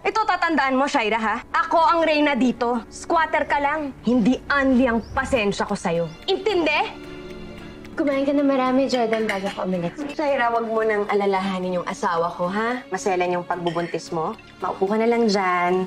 Ito tatandaan mo, Shaira, ha? Ako ang reyna dito. Squatter ka lang. Hindi anli ang pasensya ko sa'yo. Intindi? Kumain ka na marami, Jordan, bago ka umalis. Shaira, wag mo nang alalahanin yung asawa ko, ha? Maselan yung pagbubuntis mo. Maupo ka na lang dyan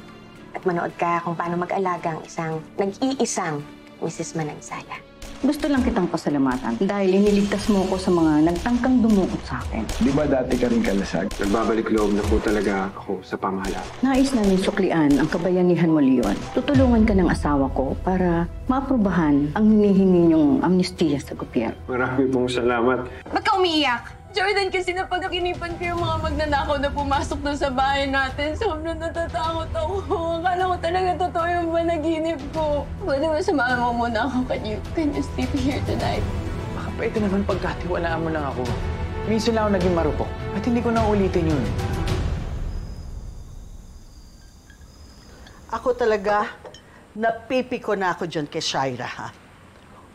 at manood ka kung paano mag-alaga ang isang nag-iisang Mrs. Manansala. Gusto lang kitang pasalamatan dahil iniligtas mo ko sa mga nagtangkang dumukot sa akin. Di ba dati ka rin kalasag? Nagbabalik loob na po talaga ako sa pamahalaan. Nais namin suklian ang kabayanihan mo, Leon. Tutulungan ka ng asawa ko para maaprubahan ang hinihingi niyong amnestiya sa gobyerno. Marami pong salamat. Ba't ka umiiyak? Jordan, kasi napag-inipan ko yung mga magnanakaw na pumasok doon sa bahay natin. Sobrang natatakot ako. Akala ko talaga totoo yung panaginip ko. Pwede ba samahan mo muna ako? Can you sleep here tonight? Baka pwede naman pagkatiwalaan mo lang ako. Minsan lang ako naging marupok. At hindi ko na ulitin yun. Ako talaga, napipiko na ako dyan kay Shaira, ha?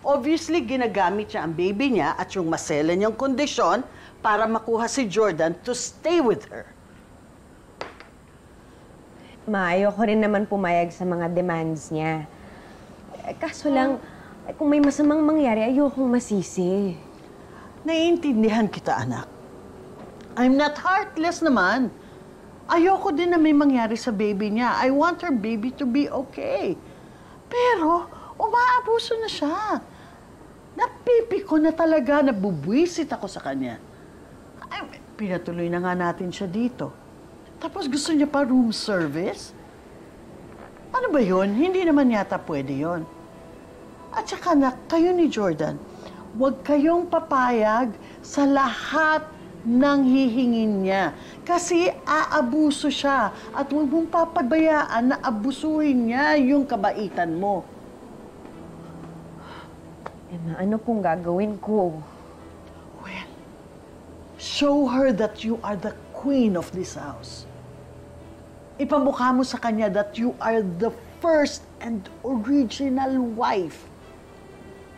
Obviously, ginagamit niya ang baby niya at yung maselan niyang kondisyon para makuha si Jordan to stay with her. Ayoko rin naman pumayag sa mga demands niya. Kaso lang, kung may masamang mangyari, ayokong masisi. Naiintindihan kita, anak. I'm not heartless naman. Ayoko din na may mangyari sa baby niya. I want her baby to be okay. Pero, umaabuso na siya. Napipiko na talaga, nabubwisit ako sa kanya. Ay, pinatuloy na nga natin siya dito. Tapos gusto niya pa room service? Ano ba yun? Hindi naman yata pwede yun. At saka na, kayo ni Jordan, huwag kayong papayag sa lahat ng hihingin niya. Kasi aabuso siya at huwag mong papabayaan na abusuhin niya yung kabaitan mo. Emma, ano pong gagawin ko? Well, show her that you are the queen of this house. Ipamukha mo sa kanya that you are the first and original wife.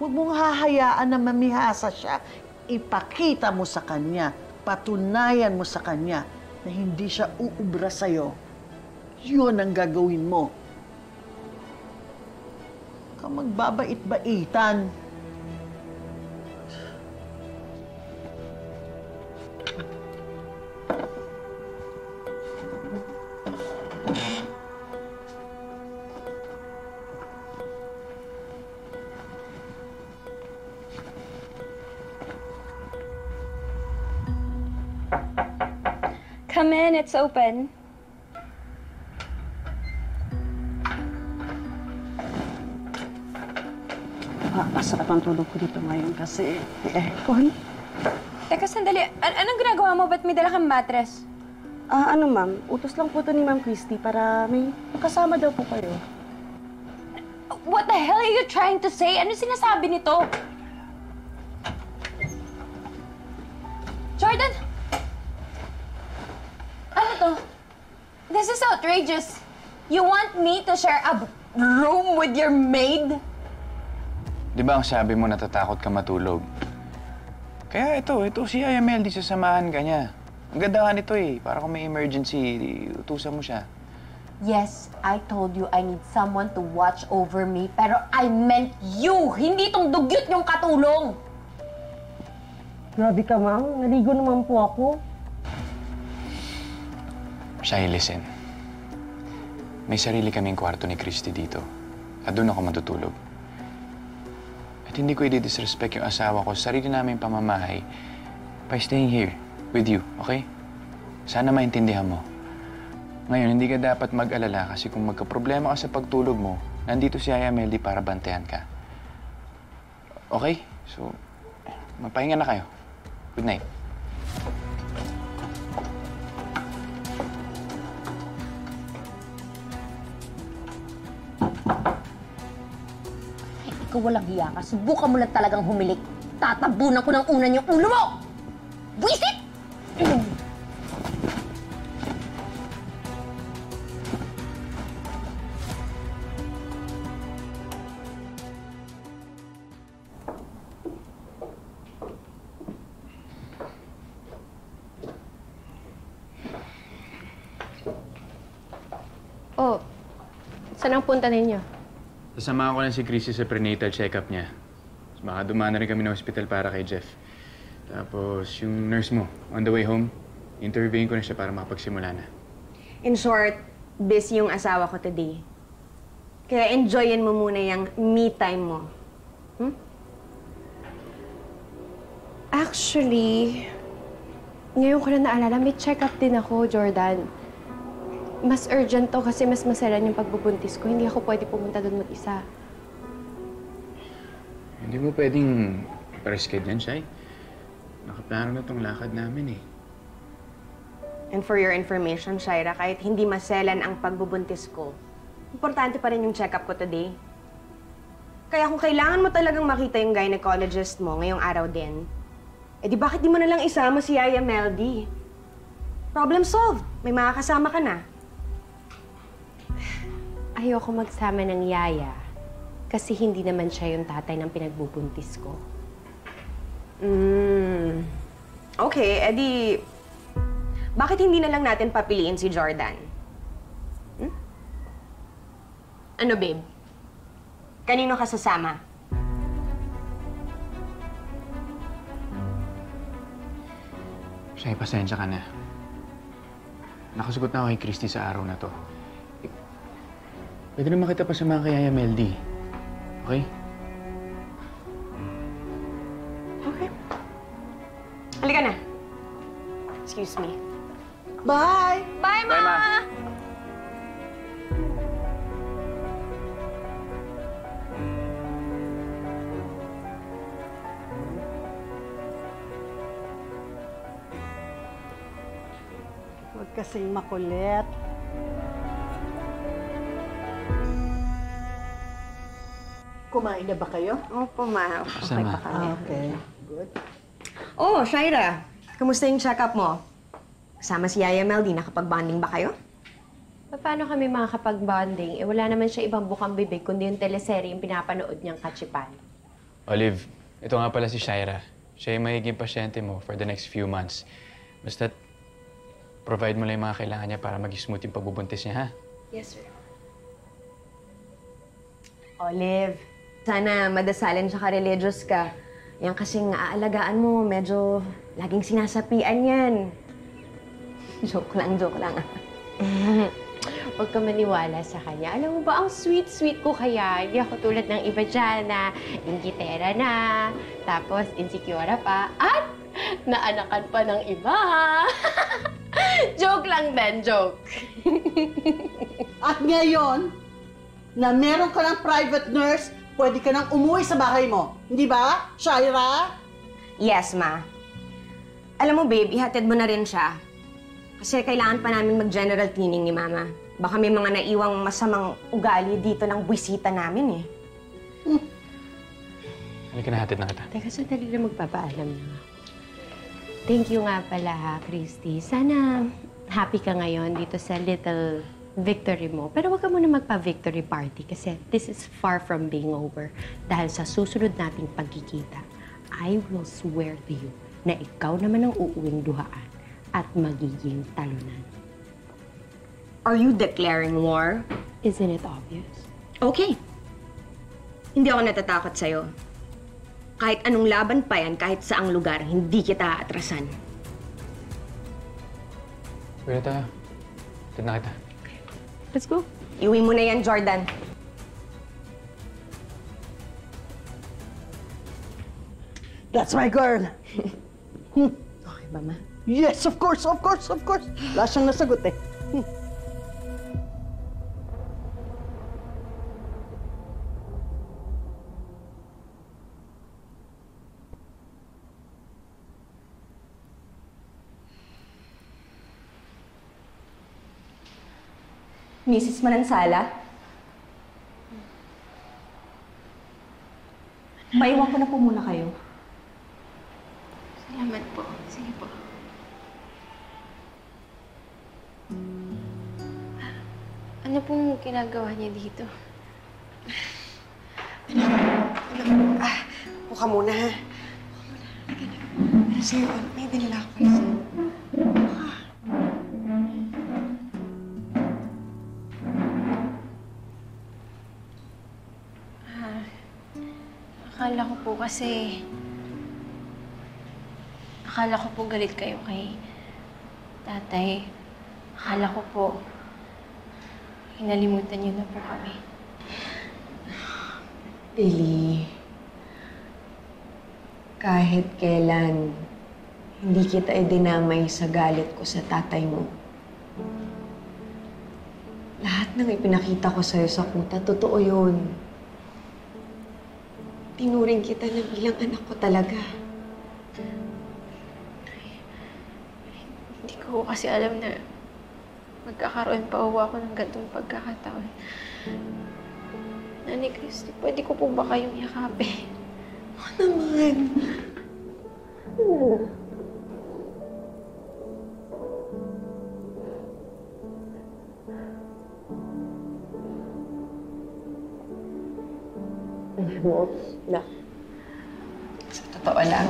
Huwag mong hahayaan na mamihasa siya. Ipakita mo sa kanya, patunayan mo sa kanya na hindi siya uubra sa'yo. Yun ang gagawin mo. Ka magbabait-baitan. Come in, it's open. Masarap ang tulog ko dito ngayon kasi aircon. Teka, sandali. Anong ginagawa mo? Ba't may dala kang mattress? Ano ma'am, utos lang po to ni Ma'am Christy para may kasama daw po kayo. What the hell are you trying to say? Ano sinasabi nito? Jordan! Ano to? This is outrageous. You want me to share a room with your maid? Di ba ang sabi mo natatakot ka matulog? Kaya ito si IML, di sasamahan ka niya. Ang ganda nga nito eh, para kung may emergency, utusan mo siya. Yes, I told you I need someone to watch over me, pero I meant you! Hindi tong dugyot yung katulong! Grabe ka ma'am, naligo naman po ako. Shai, listen. May sarili kaming kwarto ni Christy dito. At doon ako matutulog. At hindi ko i-disrespect yung asawa ko sa sarili naming pamamahay by staying here with you, okay? Sana maintindihan mo. Ngayon, hindi ka dapat mag-alala kasi kung magka-problema ka sa pagtulog mo, nandito si Aya Meldy para bantayan ka. Okay? So, magpahinga na kayo. Good night. Ikaw walang hiya ka. Subukan mo lang talagang humilik. Tatabunan ko ng unan yung ulo mo! Buisit! Saan ang punta ninyo? Sasamahan ko lang si Chrissy sa prenatal check-up niya. Tapos baka dumaan na rin kami ng hospital para kay Jeff. Tapos yung nurse mo, on the way home, interviewin ko na siya para makapagsimula na. In short, busy yung asawa ko today. Kaya enjoyin mo muna yung me time mo. Actually, ngayon ko na naalala, may check-up din ako, Jordan. Mas urgent to kasi mas maselan yung pagbubuntis ko. Hindi ako pwede pumunta doon mag-isa. Hindi mo pwedeng pa-reschedule yan, Shai. Nakaplano na tong lakad namin eh. And for your information, Shaira, kahit hindi maselan ang pagbubuntis ko, importante pa rin yung check-up ko today. Kaya kung kailangan mo talagang makita yung gynecologist mo ngayong araw din, eh di bakit di mo na lang isama si Yaya Meldy? Problem solved. May makakasama ka na. Ayoko magsama ng Yaya kasi hindi naman siya yung tatay ng pinagbubuntis ko. Okay, edi bakit hindi na lang natin papiliin si Jordan? Ano, babe? Kanino ka sasama? Shai, pasensya ka na. Nakasagot na ako kay Christy sa araw na to. Pwede naman kita pasamahan kay Yaya Meldy. Okay? Okay. Halika na. Excuse me. Bye! Bye, Ma! Bye, Ma! Huwag kasing makulit. Kumain na ba kayo? Opo, Ma. Okay Ma. pa kami. Okay. Good. Oh, Shaira. Kamusta yung check-up mo? Kasama si Yaya Meldy. Nakapag-bonding ba kayo? Paano kami makakapag-bonding? Eh, wala naman siya ibang bukang bibig kundi yung teleserye yung pinapanood niyang kachipan. Olive, ito nga pala si Shaira. Siya yung magiging pasyente mo for the next few months. Basta provide mo lang yung mga kailangan niya para maging smooth yung pagbubuntis niya, ha? Yes, sir. Olive, sana madasalin tsaka religious ka. Yan kasing aalagaan mo, medyo laging sinasapian yan. Joke lang, joke lang. Huwag ka maniwala sa kanya. Alam mo ba, ang sweet-sweet ko kaya. Hindi ako tulad ng iba dyan na ingitera na, tapos insecure pa, at naanakan pa ng iba. Joke lang din, joke. At ngayon, na meron ka ng private nurse, pwede ka nang umuwi sa bahay mo. Hindi ba, Shaira? Yes, Ma. Alam mo, babe, ihatid mo na rin siya. Kasi kailangan pa namin mag-general cleaning ni Mama. Baka may mga naiwang masamang ugali dito ng buwisita namin, eh. Halika na, hatid na kita. Teka, sandali na magpapaalam na ako. Thank you nga pala, ha, Christy. Sana happy ka ngayon dito sa little victory mo. Pero huwag ka muna magpa-victory party kasi this is far from being over. Dahil sa susunod nating pagkikita, I will swear to you na ikaw naman ang uuwing duhaan at magiging talunan. Are you declaring war? Isn't it obvious? Okay. Hindi ako natatakot sa'yo. Kahit anong laban pa yan, kahit saang lugar, hindi kita aatrasan. Pwede tayo. Hatid na kita. Let's go. Iuwi mo na yan, Jordan. That's my girl. Okay ba, Ma? Yes, of course, of course, of course. Wala siyang nasagot eh. Mrs. Manansala? Maiwan ko na po muna kayo. Salamat po. Sige po. Ano pong ginagawa niya dito? Buka muna, ha? Sir, may dinala ako kayo. Akala ko po kasi... Akala ko po galit kayo kay tatay. Akala ko po hinalimutan niyo na po kami. Billy, kahit kailan, hindi kita idinamay sa galit ko sa tatay mo. Lahat ng ipinakita ko sa'yo sa kuta, totoo yun. Tinuring kita na bilang anak ko talaga. Hindi ko kasi alam na magkakaroon pa ako ng gantong pagkakataon. Nanay Christy, pwede ko po ba kayong yakapin? Oo naman. Alam mo, na, sa totoo lang,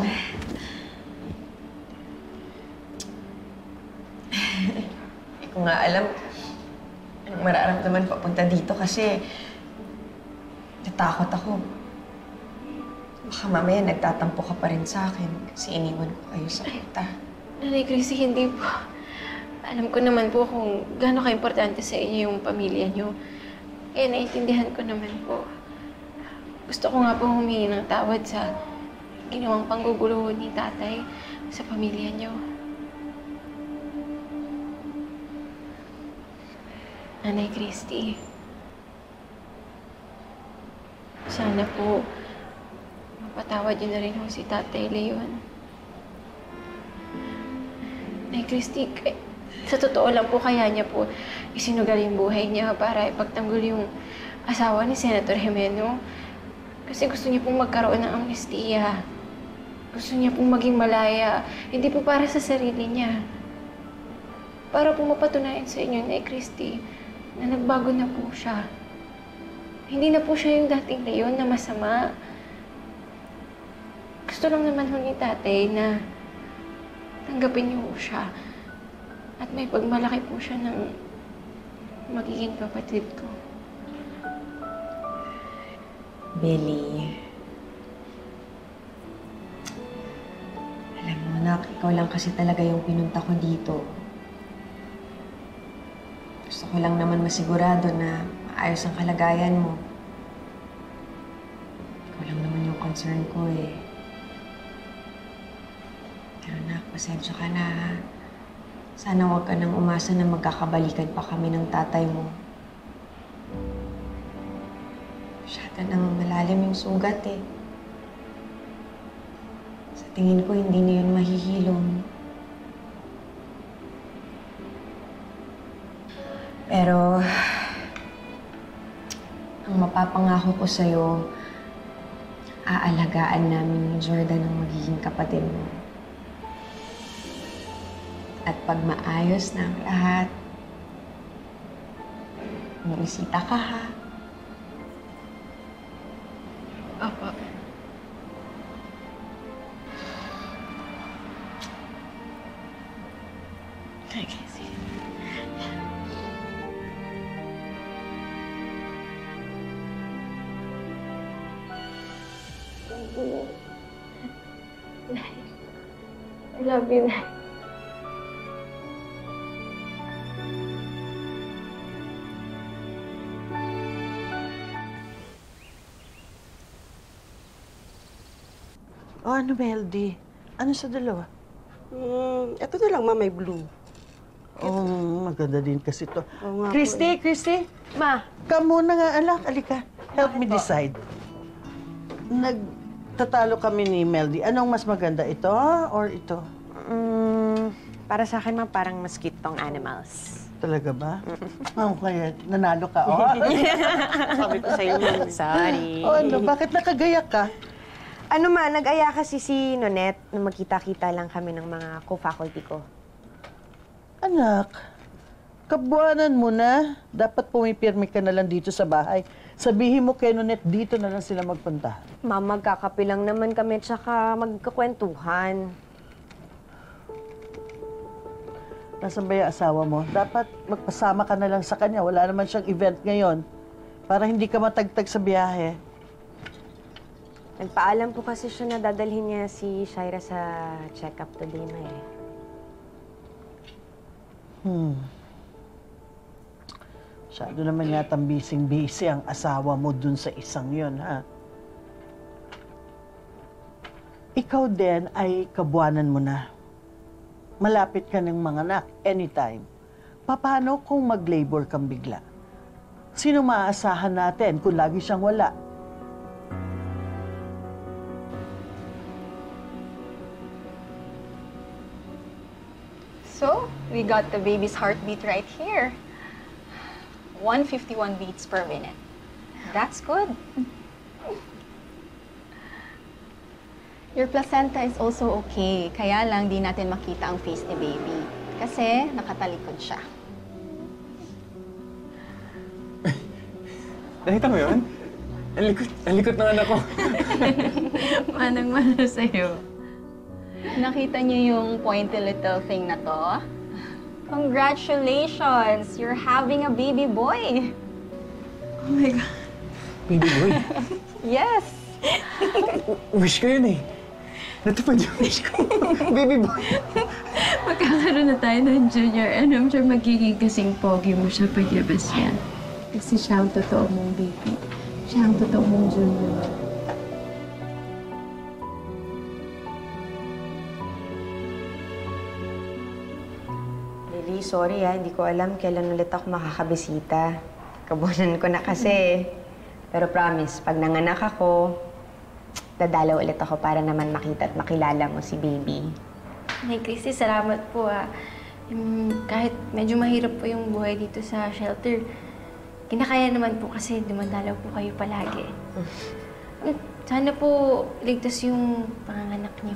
hindi ko nga alam anong mararamdaman papunta dito kasi natakot ako. Baka mamaya nagtatampo ka pa rin sa akin kasi iniwan ko kayo sa kuta. Nanay Christy, hindi po. Alam ko naman po kung gaano ka-importante sa inyo yung pamilya niyo. Kaya naiintindihan ko naman po. Gusto ko nga po humingi ng tawad sa ginawang panggugulo ni tatay sa pamilya niyo. Nanay Christy, sana po mapatawad niyo na rin ho si Tatay Leon. Nanay Christy, sa totoo lang po kaya niya po isinugal yung buhay niya para ipagtanggol yung asawa ni Senator Jimeno. Kasi gusto niya pong magkaroon ng amnestiya. Gusto niya pong maging malaya. Hindi po para sa sarili niya. Para po mapatunayan sa inyo, Nay Christy, na nagbago na po siya. Hindi na po siya yung dating Leon na masama. Gusto lang naman ho ni tatay na tanggapin niyo po siya. At may pagmalaki po siya ng magiging kapatid ko. Billy, alam mo, anak, ikaw lang kasi talaga yung pinunta ko dito. Gusto ko lang naman masigurado na maayos ang kalagayan mo. Ikaw lang naman yung concern ko eh. Pero anak, pasensya ka na ha. Sana huwag ka nang umasa na magkakabalikan pa kami ng tatay mo. Masyado nang malalim yung sugat eh. Sa tingin ko, hindi na yun mahihilom. Pero, ang mapapangako ko sa'yo, aalagaan namin ni Jordan ang magiging kapatid mo. At pag maayos na ang lahat, bumisita ka ha. Apa. Okay, sige. I love you, Nay. O ano, Meldy? Ano sa dalawa? Ito na lang, ma, may blue. Oh, maganda din kasi to. Oo nga po Christy, Christy? Ma, Ka muna nga, anak. Alika. Help me decide. Nagtatalo kami ni Meldy. Anong mas maganda, ito or ito? para sa akin, ma, parang mas cute tong animals. Talaga ba? Kaya nanalo ka, oh. Sabi ko sa'yo, ma. Sorry. O ano, bakit nakagayak ka? Ano ma, nag-aya kasi si Nonette nung magkita-kita lang kami ng mga co-faculty ko. Anak, kabuanan mo na. Dapat pumipirmi ka na lang dito sa bahay. Sabihin mo kay Nonette, dito na lang sila magpunta. Ma'am, magkakape lang naman kami at saka magkakwentuhan. Nasaan ba yung asawa mo? Dapat magpasama ka na lang sa kanya. Wala naman siyang event ngayon. Para hindi ka matagtag sa biyahe. Nagpaalam po kasi siya na dadalhin niya si Shaira sa check-up today na eh. Masyado naman yatang busy ang asawa mo dun sa isang yon, ha? Ikaw din ay kabuanan mo na. Malapit ka ng mga anak anytime. Paano kung mag-labor kang bigla? Sino maaasahan natin kung lagi siyang wala? So, we got the baby's heartbeat right here. 151 beats per minute. That's good. Your placenta is also okay. Kaya lang di natin makita ang face ni baby. Kasi nakatalikod siya. Nakita mo yun? Ang likot ng anak ko. Manang-mana sa'yo. Nakita niyo yung pointy little thing na to? Congratulations! You're having a baby boy! Oh my God. Baby boy. Yes! Wish ko yun eh. Natupad yung wish ko. Baby boy. Magkakaroon na tayo ng junior. And I'm sure magiging kasing pogi mo siya pagyabas yan. Kasi siya ang totoo mong baby. Siya ang totoo mong junior. Lily, sorry hindi ko alam kailan ulit ako makakabisita. Kabunan ko na kasi. Pero promise, pag nanganak ako, dadalaw ulit ako para naman makita at makilala mo si baby. Nay Christy, salamat po kahit medyo mahirap po yung buhay dito sa shelter, kinakaya naman po kasi dumadalaw po kayo palagi. Sana po ligtas yung panganganak niyo.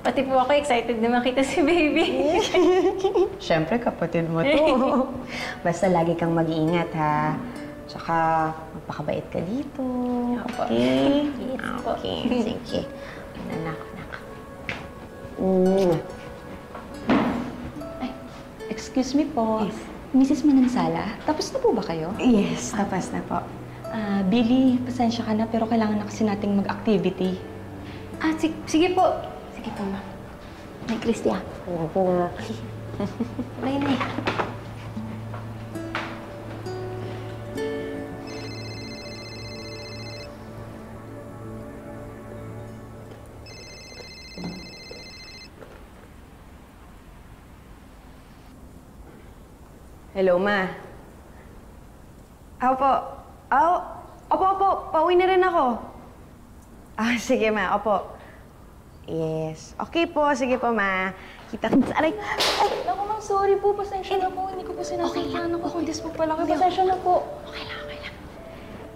Pati po ako excited na makita si baby. Siyempre, kapatid mo to. Basta lagi kang mag-iingat, ha? Tsaka, magpakabait ka dito. Okay? Yes po. Okay, sige. Anak. Ay, excuse me po. Yes. Mrs. Manansala, tapos na po ba kayo? Yes, tapos na po. Billy, pasensya ka na pero kailangan na kasi nating mag-activity. Sige po. Sige po, ma'am. Nay Christy, Opo nga. Nay. Hello, Ma. Opo. Opo. Pauwi na rin ako. Sige, Ma. Opo. Yes. Okay po. Sige po, Ma. Kita-kits. Aray! Ay, naku, ma'am, sorry po. Pasensya na po. Hindi ko po sinasadya na po. Kung po pala kayo. Pasensya na po. Okay lang.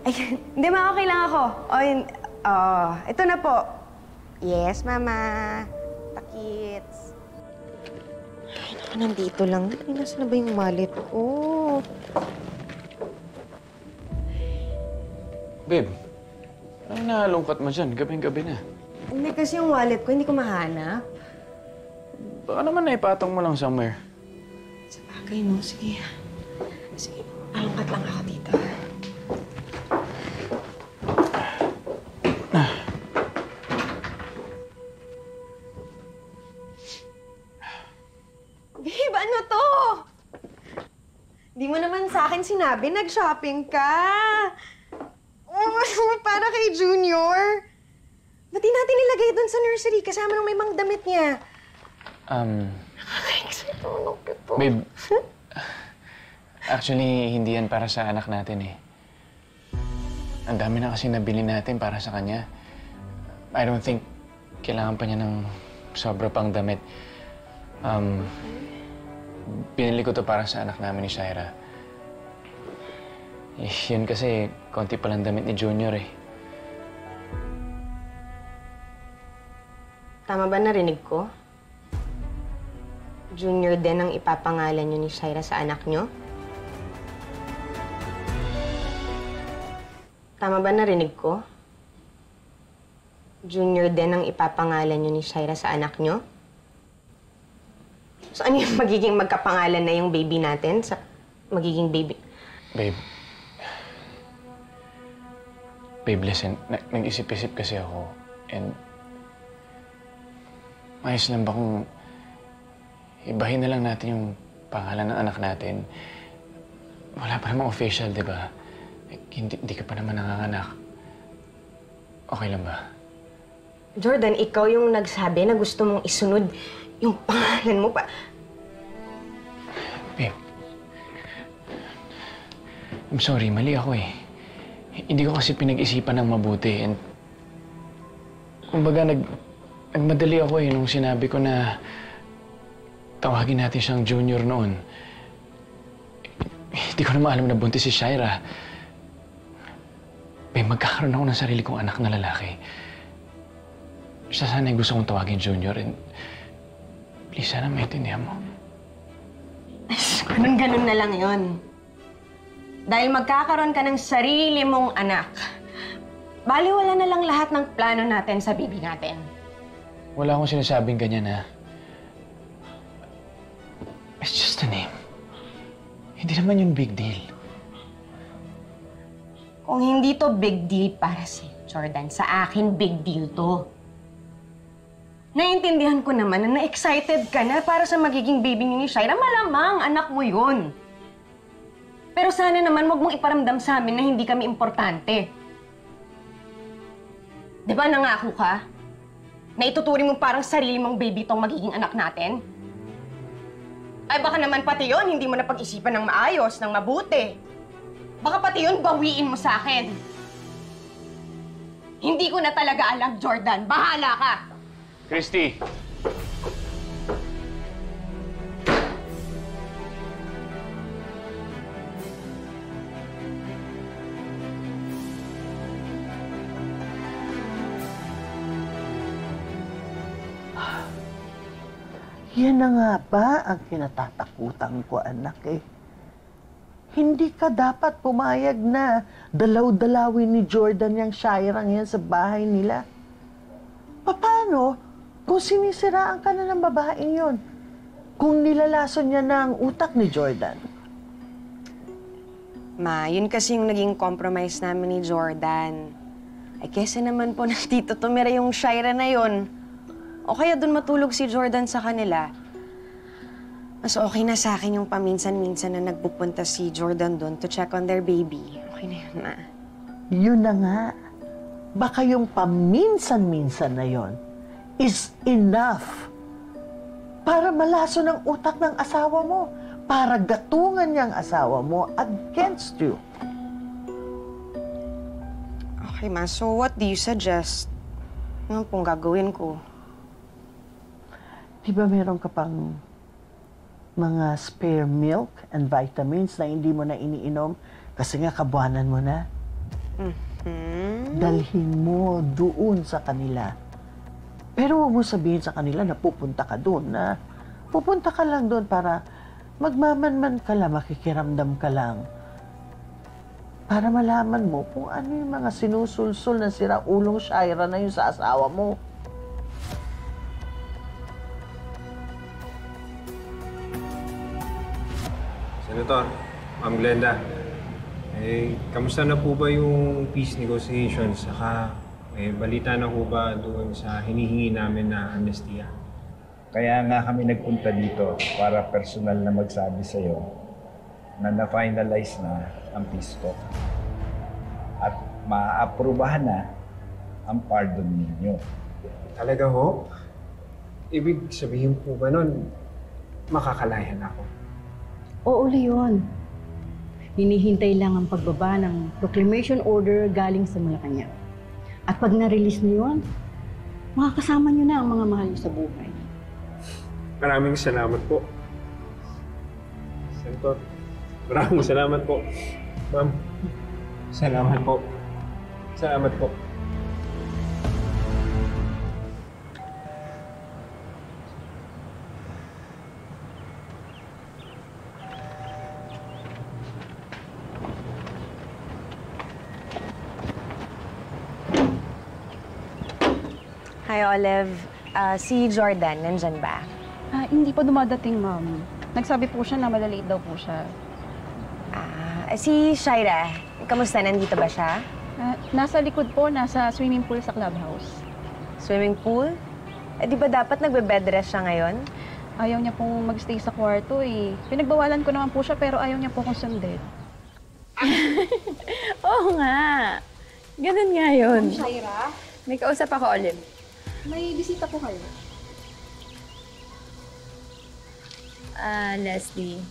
Ay, hindi, Ma. Okay lang ako. Ito na po. Yes, Mama. Takits. Ay, naku, nandito lang. Ay, nasa na ba yung wallet ko? Babe, anong nalungkot mo dyan? Gabing-gabi na. Hindi kasi yung wallet ko, hindi ko mahanap. Baka naman naipatong mo lang somewhere. Sa bagay, no? Sige. Sige, alungkat lang ako dito. Babe, ano to? Di mo naman sa akin sinabi, nag-shopping ka. Para kay Junior. Ba't di natin nilagay doon sa nursery kasama nung may mga damit niya? Babe, actually, hindi yan para sa anak natin eh. Ang dami na kasi nabili natin para sa kanya. I don't think kailangan pa niya ng sobra pang damit. Pinili ko to para sa anak namin ni Shaira. Yun kasi, konti palang damit ni Junior eh. Tama ba narinig ko? Junior din ang ipapangalan niyo ni Shaira sa anak niyo? Tama ba narinig ko? Junior din ang ipapangalan niyo ni Shaira sa anak niyo? So ano yung magiging magkapangalan na yung baby natin? Sa magiging baby? Babe, Babe, listen. Nag-isip-isip kasi ako. And ayos lang ba kung ibahin na lang natin yung pangalan ng anak natin? Wala pa namang official, di ba? Hindi ka pa naman nanganganak. Okay lang ba? Jordan, ikaw yung nagsabi na gusto mong isunod yung pangalan mo pa. Babe, I'm sorry, mali ako eh. Hindi ko kasi pinag-isipan ng mabuti and kumbaga nagmadali ako eh nung sinabi ko na tawagin natin siyang Junior noon. Hindi ko naman alam na buntis si Shaira. Babe, magkakaroon ako ng sarili kong anak na lalaki. Siya sana yung gusto kong tawagin Junior and please, sana maintindihan mo. Ganun na lang yon. Dahil magkakaroon ka ng sarili mong anak, baliwala na lang lahat ng plano natin sa baby natin. Wala akong sinasabing ganyan, ha? It's just a name. Hindi naman yun big deal. Kung hindi to big deal para si Jordan, sa akin big deal to. Naiintindihan ko naman na na-excited ka na para sa magiging baby ni Shaira. Malamang anak mo yun. Pero sana naman huwag mong iparamdam sa amin na hindi kami importante. Di ba nangako ka? Na ituturing mo parang sarili mong baby tong magiging anak natin? Ay baka naman pati yun, hindi mo na pag-isipan ng maayos, ng mabuti. Baka pati yun bawiin mo sa akin. Hindi ko na talaga alam, Jordan. Bahala ka! Christy! Yan na nga ba ang kinatatakutan ko, anak eh. Hindi ka dapat pumayag na dalaw-dalawin ni Jordan yung Shairang yan sa bahay nila. Paano kung sinisiraan ka na ng babaeng yon? Kung nilalason niya na ang utak ni Jordan? Ma, yun kasi yung naging compromise namin ni Jordan. Ay, kesa naman po nandito tumira yung Shaira na yon. O kaya doon matulog si Jordan sa kanila. Mas okay na sa akin yung paminsan-minsan na nagpupunta si Jordan doon to check on their baby. Okay na yun, Ma. Yun na nga. Baka yung paminsan-minsan na yon is enough para malaso ng utak ng asawa mo, para gatungan niyang asawa mo against you. Okay, Ma. So what do you suggest? Ano pong gagawin ko? Di ba meron ka pang mga spare milk and vitamins na hindi mo na iniinom kasi nga kabuanan mo na? Dalhin mo doon sa kanila. Pero huwag mo sabihin sa kanila na pupunta ka doon, na pupunta ka lang doon para magmamanman ka lang, makikiramdam ka lang. Para malaman mo kung ano yung mga sinusulsul na siraulong Shaira na yun sa asawa mo. Senator, Ma'am Glenda, kamusta na po ba yung peace negotiations? Saka, balita na po ba doon sa hinihingi namin na amnestia? Kaya nga kami nagpunta dito para personal na magsabi sa'yo na na-finalize na ang peace talk at maaprubahan na ang pardon ninyo. Talaga ho? Ibig sabihin po ba nun, makakalayan ako? Oo, Leon. Hinihintay lang ang pagbaba ng proclamation order galing sa Malacanang. At pag na-release niyo yun, makakasama niyo na ang mga mahal niyo sa buhay. Maraming salamat po. Senator, maraming salamat po. Ma'am, salamat po. Salamat po. Hi, Olive. Si Jordan, nandyan ba? Hindi pa dumadating, ma'am. Nagsabi po siya na malalate daw po siya. Si Shaira, kamusta? Nandito ba siya? Nasa likod po, nasa swimming pool sa clubhouse. Swimming pool? Eh, di ba dapat nagbe-bed rest siya ngayon? Ayaw niya pong magstay sa kwarto eh. Pinagbawalan ko naman po siya pero ayaw niya po akong sundin. Oo nga. Ganun nga yun. Shaira, May kausap ako, Olive. may bisita po kayo. Leslie,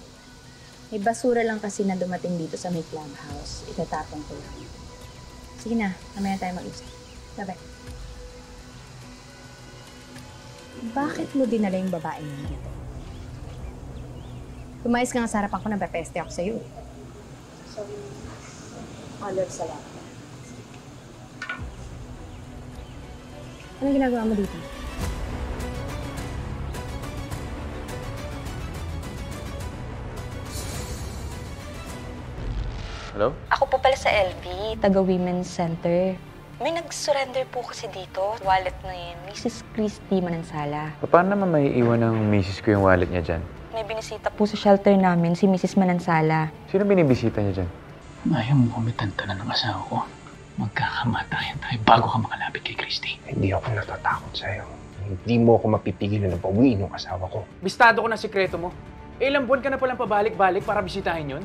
may basura lang kasi na dumating dito sa may clubhouse. Itatapon ko lang. Sige na, mamaya tayo mag-usap. Bye-bye. Bakit mo dinala yung babae mo dito? Tumayos ka nga sa harapan ko, nabepeste ako sa'yo. Sorry. Olive, salamat. Anong ginagawa mo dito? Hello? Ako po pala sa LV, taga Women's Center. May nag-surrender po kasi dito. Wallet na yun, Mrs. Christy Manansala. Paano naman may iwan ng misis ko yung wallet niya dyan? May binisita po sa shelter namin si Mrs. Manansala. Sino binibisita niya dyan? Ayaw mo kumitanta na ng asawa ko. Magkakamatayan tayo bago ka makalapit kay Christy. Hindi ako natatakot sa'yo. Hindi mo ako mapipigilan na bawiin yung asawa ko. Bistado ko na sikreto mo. Ilang buwan ka na palang pabalik-balik para bisitahin yun?